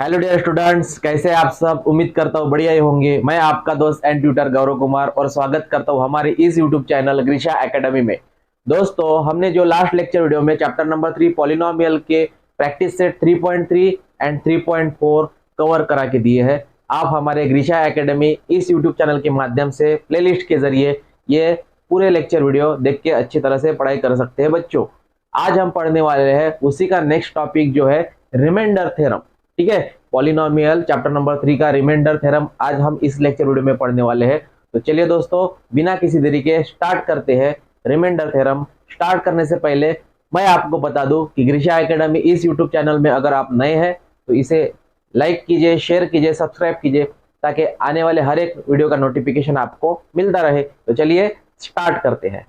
Hello dear students, कैसे हैं आप सब। उम्मीद करता हूँ बढ़िया ही होंगे। मैं आपका दोस्त एंड ट्यूटर गौरव कुमार और स्वागत करता हूँ हमारे इस यूट्यूब चैनल ग्रीशा एकेडमी में। दोस्तों, हमने जो लास्ट लेक्चर वीडियो में चैप्टर नंबर 3 पॉलिनोमियल के प्रैक्टिस सेट 3.3 एंड 3.4 कवर करा के दिए हैं। आप हमारे ग्रीशा एकेडमी इस यूट्यूब चैनल के माध्यम से प्लेलिस्ट के जरिए ये पूरे लेक्चर वीडियो देख के अच्छी तरह से पढ़ाई कर सकते हैं। बच्चों, आज हम पढ़ने वाले हैं उसी का नेक्स्ट टॉपिक जो है रिमाइंडर थ्योरम। ठीक है, पॉलिनोमियल चैप्टर नंबर 3 का रिमाइंडर थ्योरम आज हम इस लेक्चर वीडियो में पढ़ने वाले हैं। तो चलिए दोस्तों, बिना किसी देरी के स्टार्ट करते हैं रिमाइंडर थ्योरम। स्टार्ट करने से पहले मैं आपको बता दूं कि ग्रीशा एकेडमी इस यूट्यूब चैनल में अगर आप नए हैं तो इसे लाइक कीजिए, शेयर कीजिए, सब्सक्राइब कीजिए ताकि आने वाले हर एक वीडियो का नोटिफिकेशन आपको मिलता रहे। तो चलिए स्टार्ट करते हैं।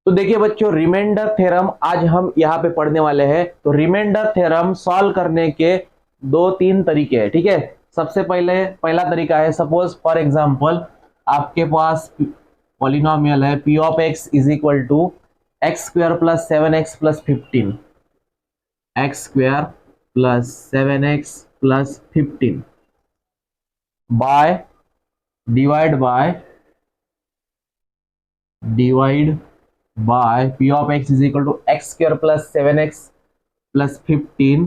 तो देखिए बच्चों, रिमाइंडर थ्योरम आज हम यहाँ पे पढ़ने वाले हैं। तो रिमाइंडर थ्योरम सॉल्व करने के दो तीन तरीके हैं। ठीक है, सबसे पहला तरीका है, सपोज फॉर एग्जांपल आपके पास पॉलिनोमियल है P of x is equal to x square plus 7x plus 15, x square plus 7x plus 15 by divide by p of x is equal to x square plus 7x plus 15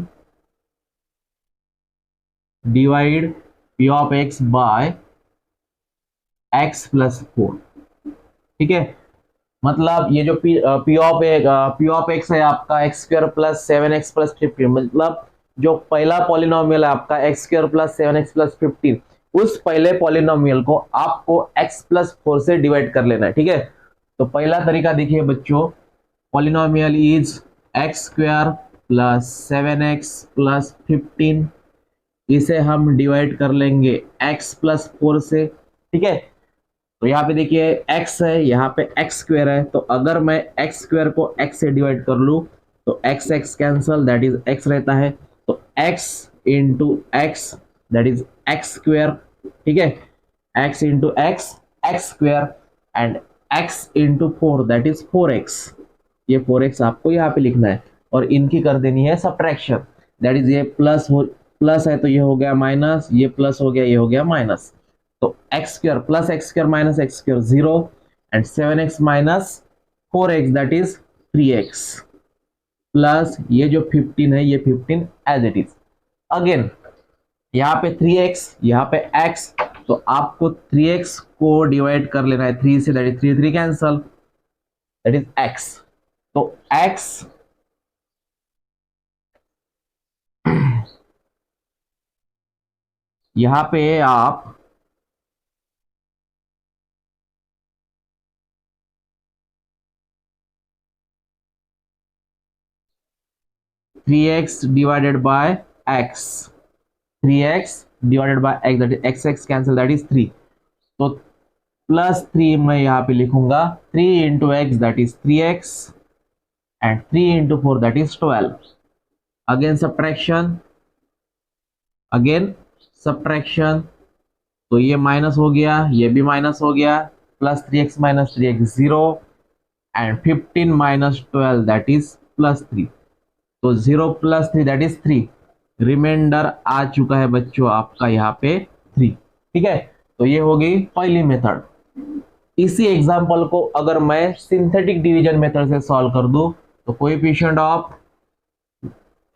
divide p of x by x plus 4। ठीक है, मतलब ये जो p of x है आपका x square plus 7x plus 15, मतलब जो पहला पॉलिनोमियल है आपका x square plus 7x plus 15, उस पहले पॉलिनोमियल को आपको x प्लस 4 से डिवाइड कर लेना है। ठीक है, तो पहला तरीका देखिए बच्चों, polynomial is x square plus 7x plus 15, इसे हम डिवाइड कर लेंगे x प्लस 4 से। ठीक है, तो यहाँ पे देखिए x है, यहाँ पे x स्क्वायर है, तो अगर मैं x स्क्वायर को x से डिवाइड कर लूँ तो x cancel, that is x रहता है, तो x into x that is x square. ठीक है, x into x square and x into 4 that is 4x। ये 4x आपको यहाँ पे लिखना है और इनकी कर देनी है सब्ट्रैक्शन, दैट इज ये प्लस है तो ये हो गया माइनस, ये प्लस हो गया, ये हो गया माइनस। तो x square plus x square minus x square 0 and 7x minus 4x that is 3x plus ये जो 15 है ये 15 एज इट इज। अगेन यहाँ पे 3x, यहाँ पे x, तो आपको 3x को डिवाइड कर लेना है 3 से, that is 3 cancel, that is x। तो x यहां पे आप three x divided by x, 3x divided by x that is x cancel, that is 3। तो प्लस 3 मैं यहाँ पे लिखूंगा, 3 into x that is 3x and 3 into 4 that is 12। Again subtraction, तो ये माइनस हो गया, ये भी माइनस हो गया, plus 3x minus 3x 0 and 15 minus 12 that is plus 3। तो 0 प्लस 3 दैट इज 3। रिमाइंडर आ चुका है बच्चों आपका यहाँ पे 3। ठीक है, तो ये हो गई पहली मेथड। इसी एग्जांपल को अगर मैं सिंथेटिक डिवीजन मेथड से सॉल्व कर दूं तो coefficient of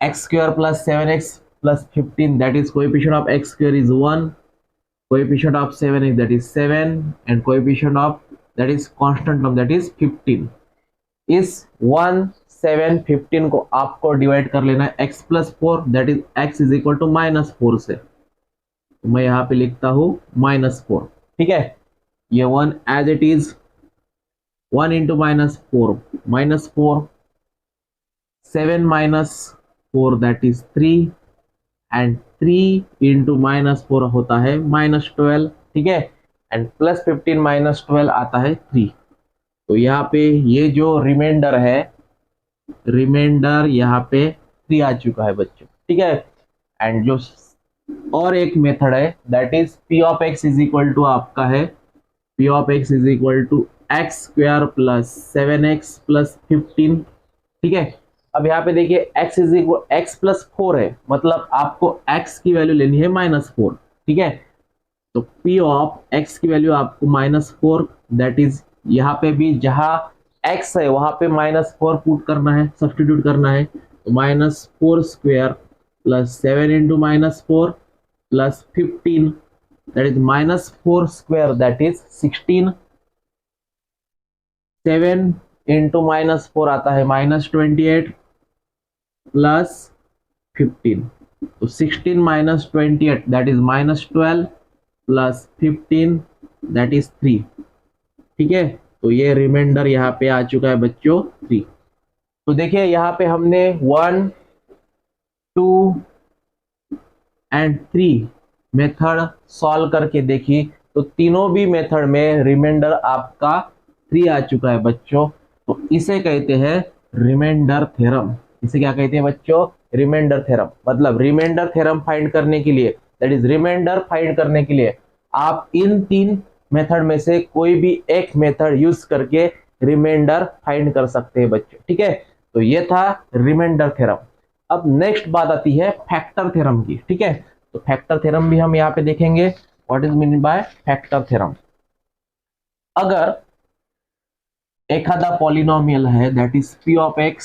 x square plus 7x plus 15 that is coefficient of x square is 1, coefficient of 7x that is 7 and coefficient of that is constant term that is 15। इस 1 7 15 को आपको divide कर लेना है x plus 4 that is x is equal to minus 4 से, तो मैं यहाँ पे लिखता हूं माइनस 4। ठीक है, ये 1 as it is, 1 into minus 4, 7 minus 4 that is 3 and 3 into minus 4 होता है माइनस 12। ठीक है, एंड प्लस 15 माइनस 12 आता है 3। तो यहाँ पे ये जो रिमाइंडर है, रिमाइंडर यहाँ पे 3 आ चुका है बच्चों। ठीक है, एंड जो और एक मेथड है that is p of x is equal to आपका है p of x is equal to x square plus 7x plus 15। ठीक है, अब यहाँ पे देखिए x is equal x plus 4 है, मतलब आपको x की वैल्यू लेनी है -4। ठीक है, तो p ऑफ x की वैल्यू आपको -4, दैट इज यहाँ पे भी जहां x है वहां पे -4 पुट करना है, सब्सटीट्यूट करना है। तो -4 square plus 7 into -4 plus 15, that is -4 square that is 16, 7 into -4 आता है -28 प्लस 15, तो 16 minus 28 that is -12 plus 15 that is 3। ठीक है, तो ये रिमाइंडर यहाँ पे आ चुका है बच्चों 3। तो देखिए यहाँ पे हमने 1, 2 एंड 3 मेथड सॉल्व करके देखी, तो तीनों भी मेथड में रिमाइंडर आपका 3 आ चुका है बच्चों। तो इसे कहते हैं रिमाइंडर थ्योरम। इसे क्या कहते हैं बच्चों? Remainder theorem. मतलब रिमाइंडर थ्योरम फाइंड करने के लिए, दैट इज रिमाइंडर फाइंड करने के लिए आप इन 3 मेथड में से कोई भी एक मेथड यूज करके रिमाइंडर फाइंड कर सकते हैं बच्चों। ठीक है, तो ये था रिमाइंडर थ्योरम। अब नेक्स्ट बात आती है फैक्टर थ्योरम की। ठीक है, तो फैक्टर थ्योरम भी हम यहाँ पे देखेंगे। What is mean by factor theorem? अगर एखादा पॉलिनोमियल है that is p of x,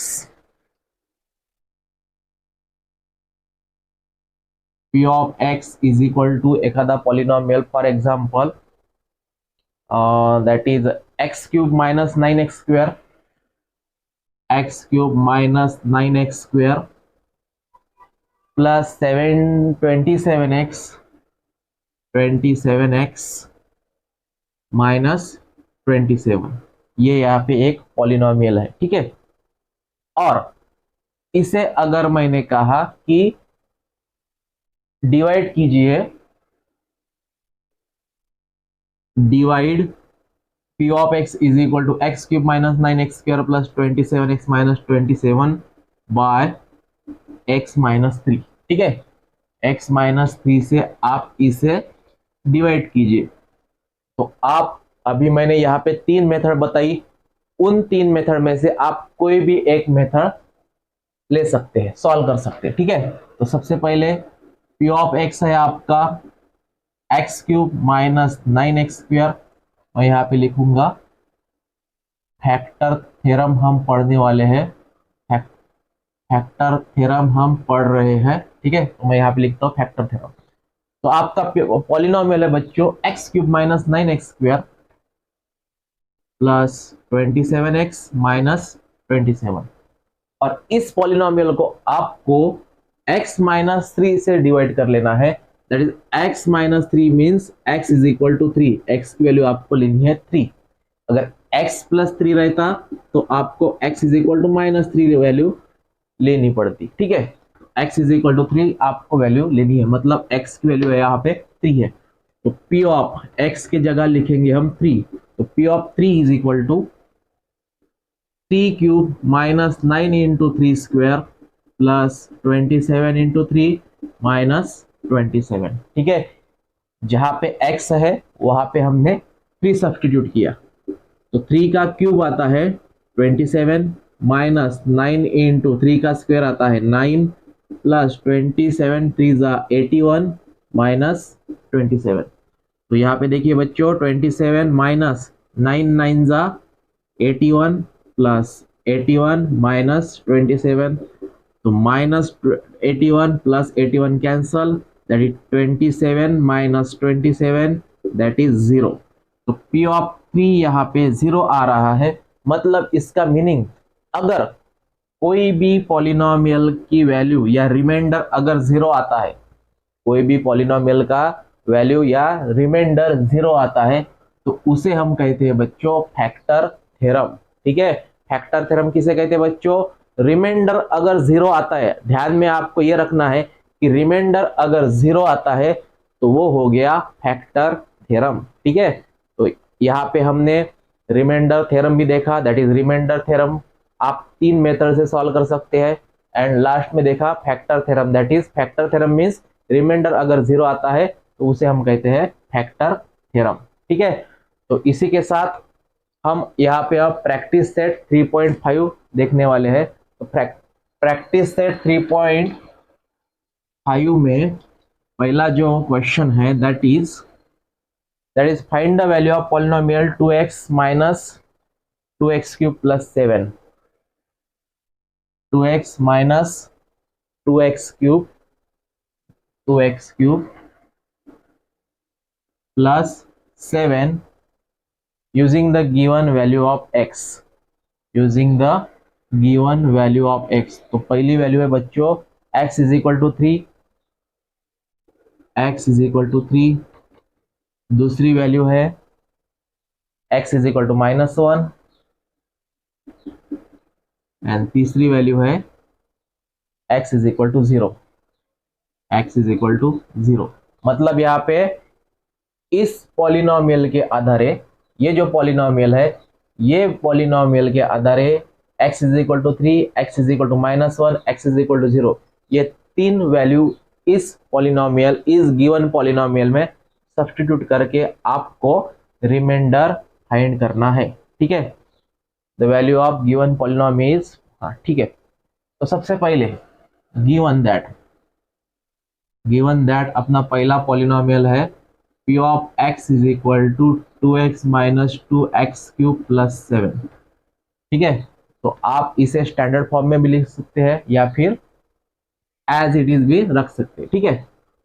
p of x is equal to एखादा polynomial, for example that is x cube minus 9x square, x cube minus 9x square plus 27x minus 27, ये यहाँ पे एक polynomial है। ठीक है, और इसे अगर मैंने कहा कि डिवाइड कीजिए, divide p of x is equal to x cube minus 9x square plus 27x minus 27 by x minus 3। ठीक है, x माइनस 3 से आप इसे डिवाइड कीजिए। तो आप अभी मैंने यहाँ पे 3 मेथड बताई, उन 3 मेथड में से आप कोई भी एक मेथड ले सकते हैं, सॉल्व कर सकते हैं। ठीक है, तो सबसे पहले p ऑफ x है आपका x cube minus 9x square, मैं यहाँ पे लिखूंगा फैक्टर थ्योरम हम पढ़ने वाले हैं, फैक्टर थ्योरम हम पढ़ रहे हैं। ठीक है, तो मैं यहाँ पे लिखता हूँ फैक्टर थ्योरम। तो आपका पॉलिनोमियल है बच्चों x cube minus 9x square plus 27x minus 27, और इस पॉलिनोमियल को आपको x माइनस 3 से डिवाइड कर लेना है, that is x minus 3 means x is equal to 3, x की वैल्यू आपको लेनी है 3। अगर x प्लस 3 रहता तो आपको x is equal to minus 3 value लेनी पड़ती। ठीक है, x इज इक्वल टू 3 आपको वैल्यू लेनी है, मतलब x की वैल्यू है यहाँ पे 3 है। तो p ऑफ x की जगह लिखेंगे हम 3, तो p of 3 is equal to 3 cube minus 9 into 3 square plus 27 into 3 minus 27। ठीक है, जहां पे x है वहां पे हमने 3 सब्सटीट्यूट किया, तो 3 का क्यूब आता है 27 माइनस 9 इंटू 3 का स्क्वायर आता है 9 प्लस 27 3 जा 81 माइनस 27। तो यहाँ पे देखिए बच्चों 27 माइनस 9 जा 81 प्लस 81 माइनस 27, तो minus 81 plus 81 cancel, that is 27 minus 27 that is 0। तो p ऑफ 3 यहाँ पे 0 आ रहा है, मतलब इसका मीनिंग अगर कोई भी पॉलिनोमियल की वैल्यू या रिमाइंडर अगर 0 आता है, कोई भी पॉलिनोमियल का वैल्यू या रिमाइंडर 0 आता है, तो उसे हम कहते हैं बच्चों फैक्टर थ्योरम। ठीक है, फैक्टर थ्योरम किसे कहते हैं बच्चों? रिमाइंडर अगर 0 आता है, ध्यान में आपको यह रखना है कि रिमाइंडर अगर 0 आता है तो वो हो गया फैक्टर थ्योरम। ठीक है, तो यहाँ पे हमने रिमाइंडर थ्योरम भी देखा, दैट इज रिमाइंडर थ्योरम आप 3 मेथड से सॉल्व कर सकते हैं, एंड लास्ट में देखा factor theorem, that is factor theorem means remainder अगर 0 आता है तो उसे हम कहते हैं फैक्टर थ्योरम। ठीक है, तो इसी के साथ हम यहाँ पे अब प्रैक्टिस सेट 3.5 देखने वाले हैं। तो प्रैक्टिस सेट 3.5 में पहला जो क्वेश्चन है that is find the value of polynomial 2x minus 2x cube plus 7, 2x minus 2x cube plus 7 using the given value of x, using the given value of x। तो पहली value है बच्चों x is equal to 3, x is equal to 3। दूसरी value है x is equal to -1 and तीसरी value है x is equal to 0, x is equal to 0। मतलब यहाँ पे इस पॉलिनोमियल के आधारे, ये जो पॉलिनोमियल है, ये पॉलिनोमियल के आधारे x is equal to 3, x is equal to -1, x is equal to 0, ये तीन वैल्यू इस पॉलिनोमियल, इस गिवन पॉलिनोमियल में सब्स्टिट्यूट करके आपको रिमाइंडर फाइंड करना है। ठीक है, the value of given polynomial. हाँ ठीक है, तो सबसे पहले गिवन दैट अपना पहला पॉलिनोमियल है p of x is equal to 2x minus 2x cube plus 7। ठीक है, तो आप इसे स्टैंडर्ड फॉर्म में भी लिख सकते हैं या फिर एज इट इज भी रख सकते हैं। ठीक है,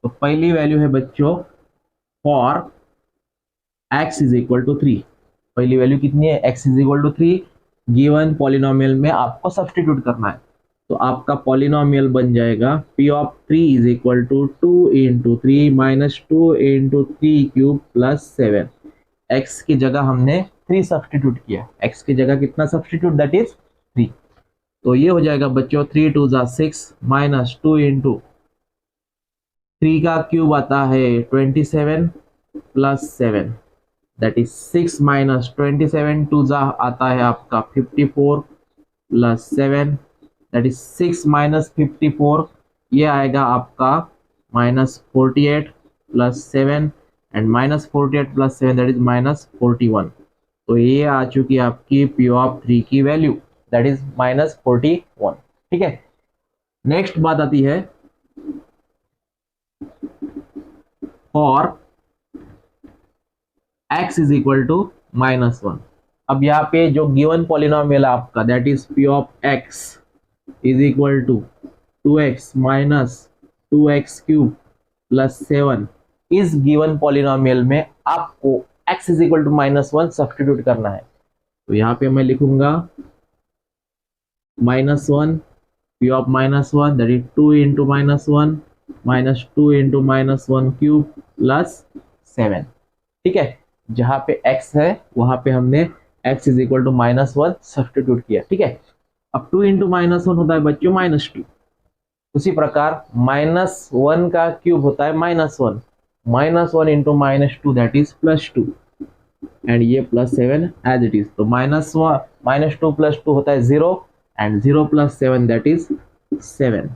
तो पहली वैल्यू है बच्चों for x is equal to 3। पहली वैल्यू कितनी है? x is equal to 3। Given polynomial में आपको सब्स्टिट्यूट करना है, तो आपका पॉलिनोमियल बन जाएगा p of 3 is equal to 2 into 3 minus 2 into 3 cube plus 7। x की जगह हमने 3 सब्स्टिट्यूट किया, x की जगह कितना सब्स्टिट्यूट? That is 3। तो ये हो जाएगा बच्चों 3 2 जा 6 माइनस 2 इंटू 3 का क्यूब आता है 27 प्लस 7, दैट इज 6 माइनस 27, 2 जा आता है आपका 54 प्लस 7, दैट इज 6 माइनस 54, ये आएगा आपका minus 48 plus 7 and minus 48 plus 7 that is minus 41। तो ये आ चुकी है आपकी p ऑफ 3 की वैल्यू, दैट इज माइनस 41। ठीक है, नेक्स्ट बात आती है for x is equal to -1। अब यहाँ पे जो गिवन पॉलिनोमियल है आपका that is p of x is equal to 2x minus 2x cube plus 7। इस गिवन पॉलिनोमियल में आपको x is equal to -1 substitute करना है, तो यहाँ पे मैं लिखूंगा -1 p of -1 that is 2 into -1 minus 2 into -1 cube plus 7। ठीक है, जहां पे x है वहां पे हमने x is equal to -1 substitute किया। ठीक है, अब 2 इंटू -1 होता है बच्चों -2। उसी प्रकार -1 का क्यूब होता है -1, -1 इंटू -2 दैट इज +2 एंड ये +7 एज इट इज। तो -2 प्लस 2 होता है 0 एंड 0 प्लस 7 दैट इज 7।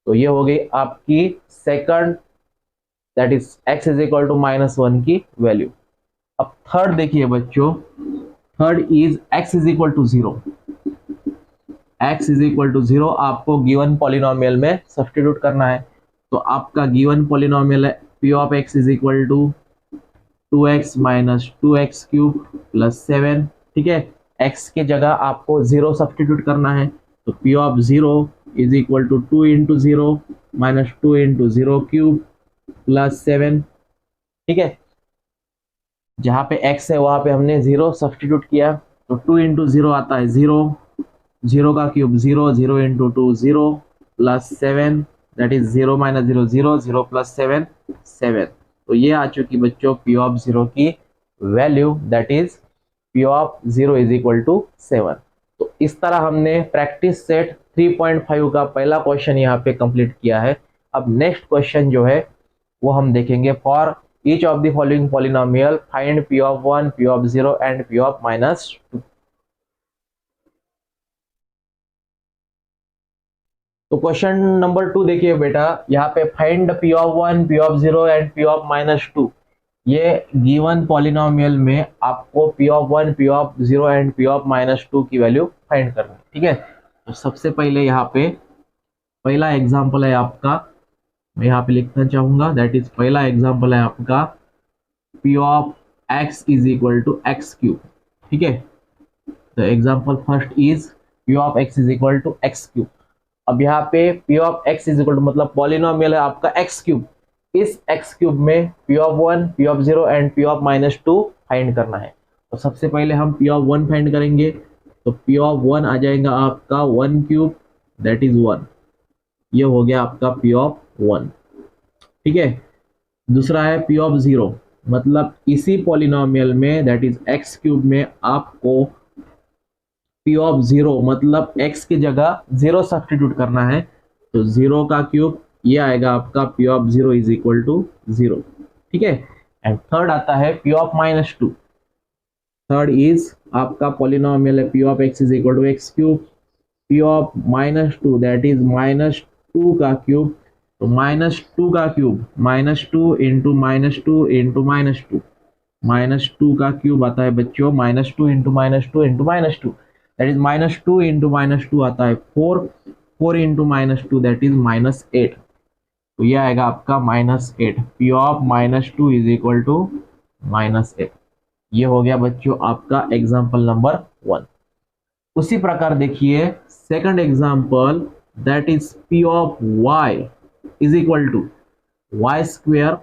तो ये हो गई आपकी second, that is x is equal to -1 की वैल्यू। अब थर्ड देखिए बच्चों, third is x is equal to 0। x is equal to 0 आपको गिवन पॉलिनोमियल में सब्स्टिट्यूट करना है, तो आपका गिवन पॉलिनोमियल है p of x is equal to 2x minus 2x cube plus 7। ठीक है, x की जगह आपको 0 सब्स्टिट्यूट करना है, तो p of 0 is equal to 2 into 0 minus 2 into 0 cube plus 7। ठीक है, जहां पे x है वहां पे हमने 0 सब्स्टिट्यूट किया, तो 2 इंटू 0 आता है 0, 0 का cube 0, 0 into 2 0 plus 7 that is 0 minus 0 0, 0 plus 7 7। तो ये आ चुकी बच्चों p ऑफ 0 की value, that is p of 0 is equal to 7। तो इस तरह हमने प्रैक्टिस सेट 3.5 का पहला क्वेश्चन यहाँ पे कंप्लीट किया है। अब नेक्स्ट क्वेश्चन जो है वो हम देखेंगे for each of the following polynomial find p of 1, p of 0 and p of -2। तो क्वेश्चन नंबर 2 देखिए बेटा, यहाँ पे find p of 1, p of 0 and p of -2। ये गिवन पॉलिनोमियल में आपको p of 1, p of 0 and p of -2 की value find करनी है। ठीक है, तो सबसे पहले यहाँ पे पहला एग्जाम्पल है आपका, मैं यहाँ पे लिखना चाहूंगा, दैट इज पहला एग्जाम्पल है आपका P of x is equal to x cube. ठीक है, तो example first is P of x is equal to x cube. अब यहाँ पे P of x is equal to मतलब पॉलिनोमियल है आपका एक्स क्यूब, इस एक्स क्यूब में P of one, P of zero and P of minus two find करना है। तो सबसे पहले हम पी ऑफ वन फाइंड करेंगे, तो पी ऑफ वन आ जाएगा आपका one cube that is one, ये हो गया आपका पी ऑफ वन। ठीक है, दूसरा है पी ऑफ जीरो, मतलब इसी पॉलिनोमियल में दैट इज एक्स क्यूब में आपको पी ऑफ जीरो मतलब एक्स की जगह जीरो सब्स्टिट्यूट करना है, तो जीरो का क्यूब ये आएगा आपका P of zero is equal to zero. ठीक है, एंड थर्ड आता है P of minus two. Third is आपका पॉलिनोमियल है P of x is equal to x cube, P of minus two that is minus two का cube, तो minus two का cube minus two into minus two into minus two, minus two का cube आता है बच्चों minus two into minus two into minus two, that is minus two into minus two आता है four, four into minus two that is minus eight, तो ये आएगा आपका minus eight. P of minus two is equal to minus eight. ये हो गया बच्चों आपका एग्जाम्पल नंबर वन। उसी प्रकार देखिए second example that is P of y is equal to y square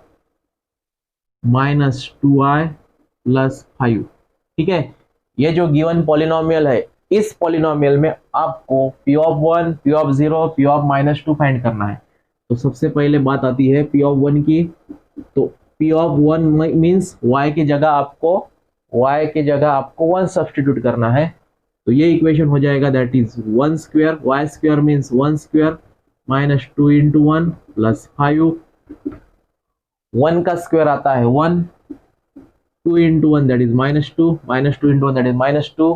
minus two y plus five. ठीक है, ये जो गिवन पॉलिनोमियल है, इस पॉलिनोमियल में आपको P of one, P of zero, P of minus two find करना है। तो सबसे पहले बात आती है पी ऑफ वन की, तो P of one means y की जगह आपको वन सब्स्टिट्यूट करना है, तो ये इक्वेशन हो जाएगा that is one square, y square means one square minus two into one plus five, one का स्क्वायर आता है one, two into one that is minus two into one that is minus two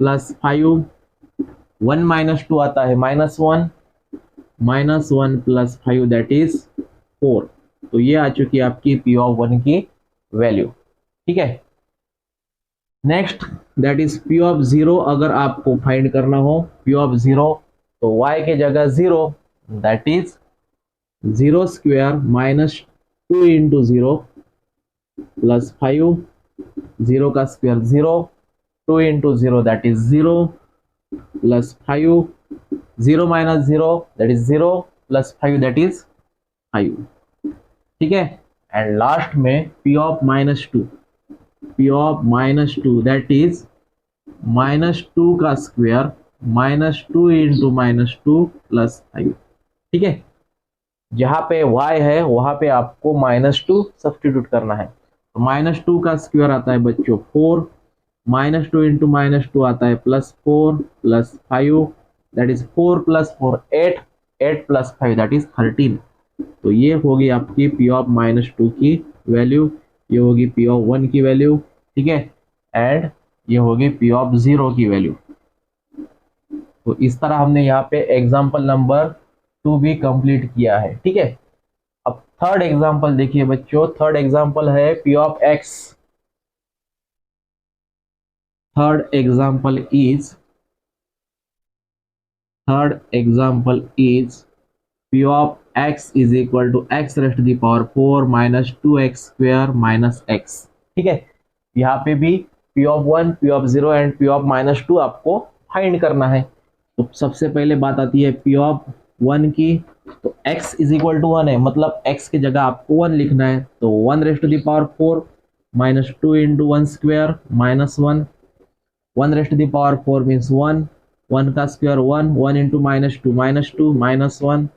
plus five, one minus two आता है minus one plus five that is four. तो ये आ चुकी है आपकी पी ऑफ वन की वैल्यू। ठीक है, next that is P of zero. अगर आपको फाइंड करना हो पी ऑफ जीरो, तो y के जगह zero that is zero square minus two into zero plus five, zero का square zero, two into zero that is zero plus five, zero minus zero that is zero plus five that is five. ठीक है, and last में P of minus two, P of minus two that is minus two का square minus two into minus two plus five. ठीक है, जहां पे y है वहां पे आपको माइनस टू सब्स्टिट्यूट करना है, तो माइनस टू का स्क्वेयर आता है बच्चों four, minus two into minus two आता है plus four plus five that is four plus four eight, eight plus five that is 13। तो ये होगी आपकी पी ऑफ माइनस टू की वैल्यू, ये होगी पी ऑफ वन की वैल्यू। ठीक है, एंड ये होगी पी ऑफ जीरो की वैल्यू। तो इस तरह हमने यहाँ पे एग्जाम्पल नंबर टू भी कंप्लीट किया है। ठीक है, अब थर्ड एग्जाम्पल देखिए बच्चों, थर्ड एग्जाम्पल है P of x. Third example is P of x is equal to x raised the power four minus two x square minus x. ठीक है, यहाँ पे भी P of one, P of zero and P of minus two आपको find करना है। तो सबसे पहले बात आती है पी ऑफ वन की, तो x is equal to one है, मतलब x की जगह आपको वन लिखना है, तो one rest the power four minus two into one square minus one, one rest the power four means one, one का square one, one into minus two minus one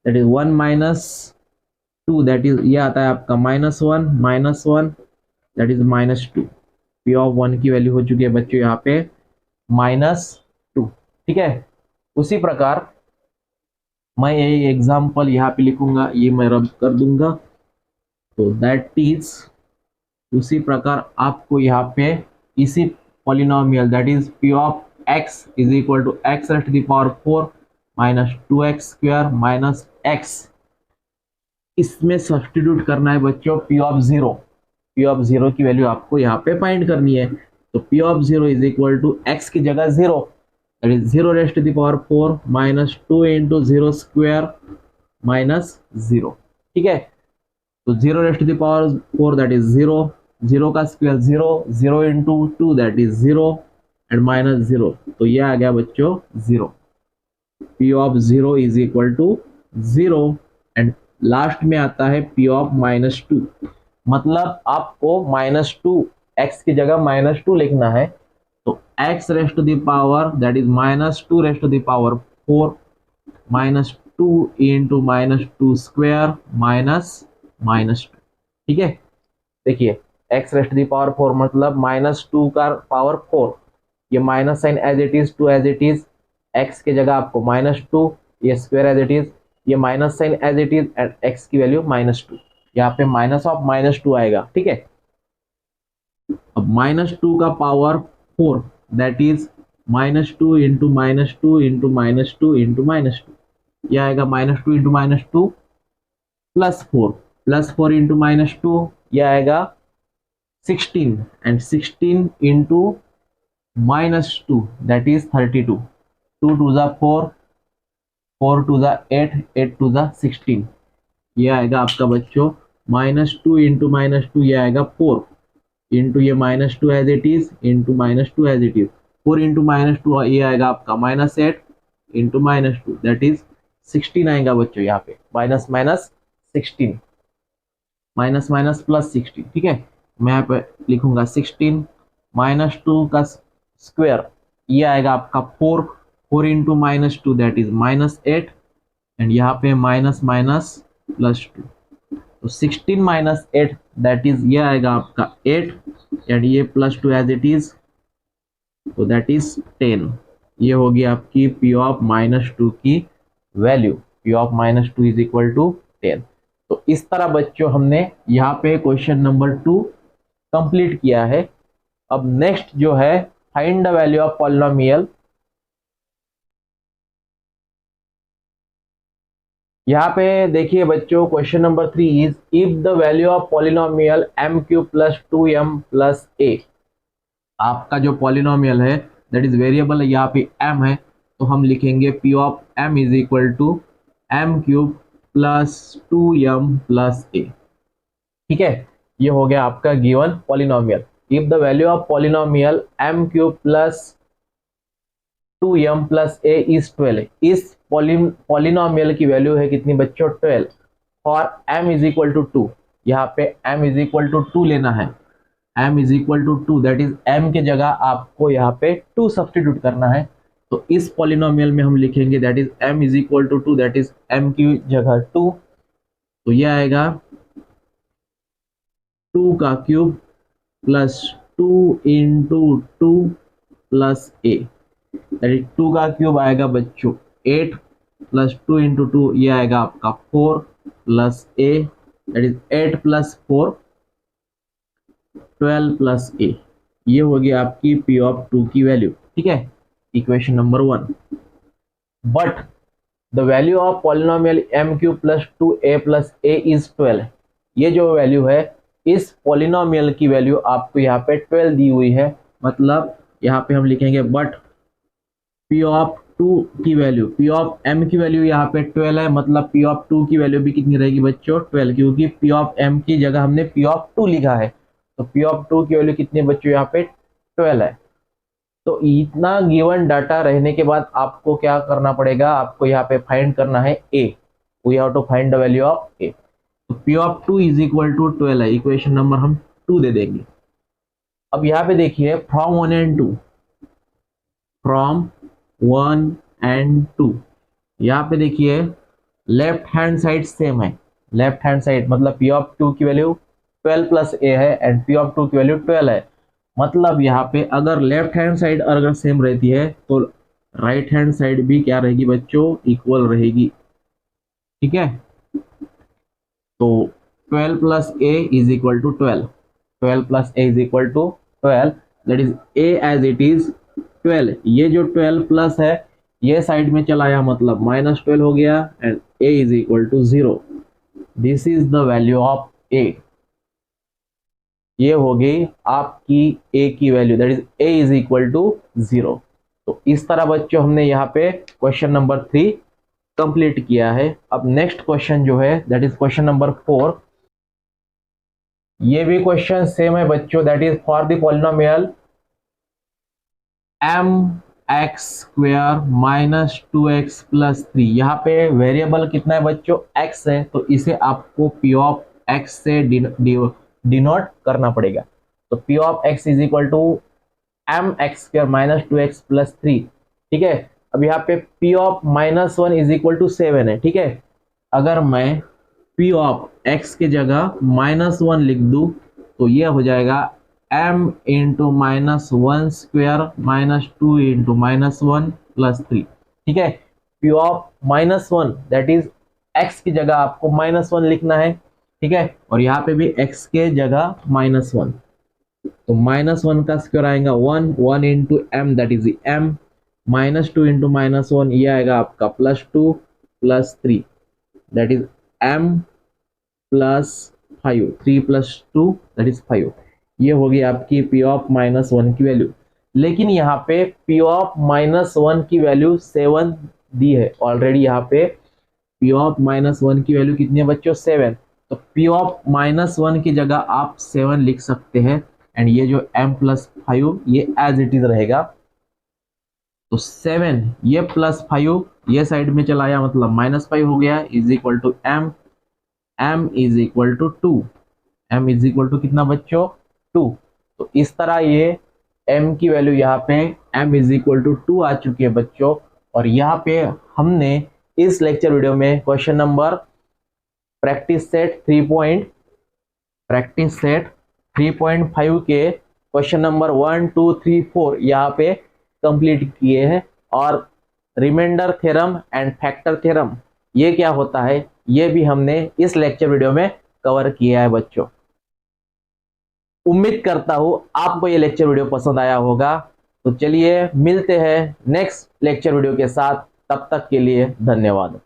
that is one minus two that is ये आता है आपका minus one that is minus two. P of one की value हो चुकी है बच्चों यहाँ पे माइनस टू। ठीक है, उसी प्रकार मैं यही एग्जाम्पल यहाँ पे लिखूंगा, ये मैं रब कर दूंगा, तो दैट इज उसी प्रकार आपको यहाँ पे इसी polynomial that is P of x is equal to x raised the power four minus two x square minus x, इसमें सब्स्टिट्यूट करना है बच्चों P of zero. P of zero की वैल्यू आपको यहाँ पे फाइंड करनी है, तो P of zero is equal to x की जगह zero that is 0 raised to the power 4 minus 2 into 0 square minus 0। ठीक है, तो 0 raised to the power 4 that is 0, 0 का square 0, 0 into 2 that is 0 and minus 0, तो ये आ गया बच्चों 0। P of 0 is equal to 0 and last में आता है P ऑफ -2। मतलब आपको -2 x की जगह -2 लिखना है, तो x raised to the power that is -2 raised to the power 4 -2 into -2 square minus 2। ठीक है, देखिए x raised to the power 4 मतलब -2 का पावर 4, ये minus sign as it is, two as it is, x की जगह आपको -2, ये स्क्वायर एज इट इज, ये minus sign as it is and x की वैल्यू -2, यहाँ पे माइनस ऑफ -2 आएगा। ठीक है, अब -2 का power 4 that is -2 into -2 into -2 into -2, यह आएगा -2 इंटू -2 +4 +4 इंटू -2, यह आएगा 16 and 16 into -2 that is 32, 2 to ज़ा 4, 4 टू ज़ा 8, 8 टू ज़ा 16, ये आएगा आपका बच्चों -2 इंटू -2, ये आएगा 4 इंटू ये -2 as it is into -2 as it is, 4 into -2 ये आएगा आपका -8 इंटू -2 दैट इज 16 आएगा बच्चों, यहाँ पे minus minus 16, minus minus plus 16। ठीक है, मैं यहाँ पे लिखूंगा 16 -2 का स्क्वायर, ये आएगा आपका 4, 4 इंटू -2 दैट इज -8 एंड यहाँ पे माइनस माइनस +2, तो 16 माइनस 8 दैट इज, ये आएगा आपका 8 एंड ये +2 एज इट इज, तो दैट इज 10। ये होगी आपकी P ऑफ -2 की value, P of -2 is equal to 10। तो इस तरह बच्चों हमने यहाँ पे क्वेश्चन नंबर 2 कंप्लीट किया है। अब नेक्स्ट जो है find the value of polynomial. यहाँ पे देखिए बच्चों question number 3 is if the value of polynomial m³ + 2m + a। आपका जो पॉलिनोमियल है दैट इज वेरिएबल है, यहाँ पे m है, तो हम लिखेंगे P of m is equal to m³ + 2m + a। ठीक है, ये हो गया आपका given polynomial. If the value of polynomial m³ + 2m + a is 12, इस पॉलिनोमियल की वैल्यू है कितनी बच्चों 12, और m इज इक्वल टू 2, यहाँ पे m इज इक्वल टू 2 लेना है, m is equal to 2 that is m के जगह आपको यहाँ पे 2 सब्सटीट्यूट करना है, तो इस पॉलिनोमियल में हम लिखेंगे that is m is equal to 2 that is m की जगह 2, तो ये आएगा 2 का cube plus 2 into 2 plus a, that is 2 का क्यूब आएगा बच्चों 8 प्लस 2 इंटू 2, ये आएगा आपका 4 plus a that is 8 plus 4 12 plus a, ये होगी आपकी P ऑफ 2 की वैल्यू। ठीक है, equation number 1। But the value of polynomial m³ + 2a + a is 12, ये जो वैल्यू है इस पॉलिनोमियल की वैल्यू आपको यहाँ पे 12 दी हुई है, मतलब यहाँ पे हम लिखेंगे बट P ऑफ 2 की वैल्यू, P ऑफ m की वैल्यू यहाँ पे 12 है, मतलब P ऑफ 2 की वैल्यू भी कितनी रहेगी बच्चों 12, क्योंकि P ऑफ m की जगह हमने P ऑफ 2 लिखा है, तो P ऑफ 2 की वैल्यू कितनी बच्चों यहाँ पे 12 है। तो इतना गिवन डाटा रहने के बाद आपको क्या करना पड़ेगा, आपको यहाँ पे फाइंड करना है a, we have to find the value of a। तो P of 2 is equal to 12 है, इक्वेशन नंबर हम 2 दे देंगे। अब यहाँ पे देखिए फ्रॉम 1 and 2, फ्रॉम 1 and 2, यहाँ पे देखिए लेफ्ट हैंड साइड सेम है, लेफ्ट हैंड साइड मतलब P ऑफ 2 की वैल्यू 12 प्लस a है एंड P ऑफ 2 की वैल्यू 12 है, मतलब यहाँ पे अगर लेफ्ट हैंड साइड अगर सेम रहती है तो राइट हैंड साइड भी क्या रहेगी बच्चों इक्वल रहेगी। ठीक है, तो 12 plus a is equal to 12, 12 plus a is equal to 12 that is a as it is 12, ये जो 12 प्लस है ये साइड में चला आया मतलब -12 हो गया and a is equal to 0, this is the value of a। ये हो गई आपकी a की value that is a is equal to 0। तो इस तरह बच्चों हमने यहाँ पे क्वेश्चन नंबर 3 कंप्लीट किया है। अब नेक्स्ट क्वेश्चन जो है दैट इज क्वेश्चन नंबर 4। ये भी क्वेश्चन सेम है बच्चों, that is for the polynomial m x square minus 2x plus 3। यहाँ पे वेरिएबल कितना है बच्चों, x है, तो इसे आपको p ऑफ x से डिनोट करना पड़ेगा। तो p of x is equal to m x square minus 2x plus 3। ठीक है, अब यहाँ पे p of -1 is equal to 7 है। ठीक है, अगर मैं p ऑफ x के जगह -1 लिख दूं तो ये हो जाएगा m into -1 square minus 2 into -1 plus 3। ठीक है, p of -1 that is x की जगह आपको -1 लिखना है। ठीक है, और यहाँ पे भी x के जगह -1, तो -1 का स्क्वायर आएगा 1 into m that is m, -2 into -1 ये आएगा आपका +2 plus 3 that is m plus 5, 3 plus 2 that is 5। ये होगी आपकी p ऑफ -1 की वैल्यू। लेकिन यहाँ पे p ऑफ -1 की वैल्यू 7 दी है ऑलरेडी। यहाँ पे p ऑफ -1 की वैल्यू कितनी है बच्चों, 7। तो p ऑफ -1 की जगह आप 7 लिख सकते हैं एंड ये जो m प्लस 5 ये एज इट इज रहेगा। तो 7 ये प्लस 5 ये साइड में चला आया, मतलब -5 हो गया, is equal to m is equal to 2। m is equal to कितना बच्चों, 2। तो इस तरह ये m की वैल्यू यहाँ पे m इज इक्वल टू 2 आ चुकी है बच्चों। और यहाँ पे हमने इस लेक्चर वीडियो में क्वेश्चन नंबर प्रैक्टिस सेट 3.5 के क्वेश्चन नंबर 1 2 3 4 यहाँ पे कंप्लीट किए हैं। और remainder theorem and factor theorem ये क्या होता है ये भी हमने इस लेक्चर वीडियो में कवर किया है बच्चों। उम्मीद करता हूं आपको ये लेक्चर वीडियो पसंद आया होगा। तो चलिए मिलते हैं नेक्स्ट लेक्चर वीडियो के साथ, तब तक के लिए धन्यवाद।